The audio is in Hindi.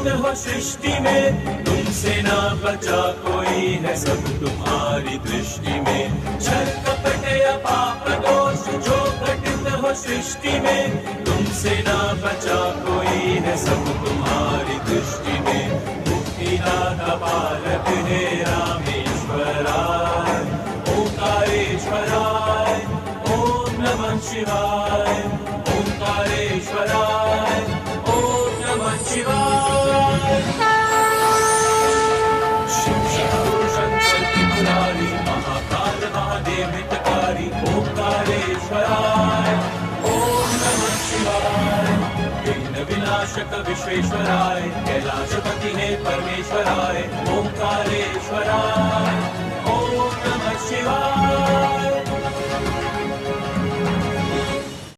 हो सृष्टि में, तुमसे ना बचा कोई है, सब तुम्हारी दृष्टि में। छल कपट या पाप दोष जो घटित हो सृष्टि में, तुमसे ना बचा कोई है, सब तुम्हारी दृष्टि में। मुक्तिदाता पालक है रामेश्वराय, ओंकारेश्वराय, ओम नमः शिवाय, ओंकारेश्वराय, ओम नमः शिवाय। शिव शंभो शंकर त्रिपुरारी, महाकाल महादेव हितकारी, ओंकारेश्वराय, ओम नमः शिवाय। विघ्न विनाशक विश्वेश्वराय, कैलाशपति है परमेश्वराय, ओंकारेश्वराय,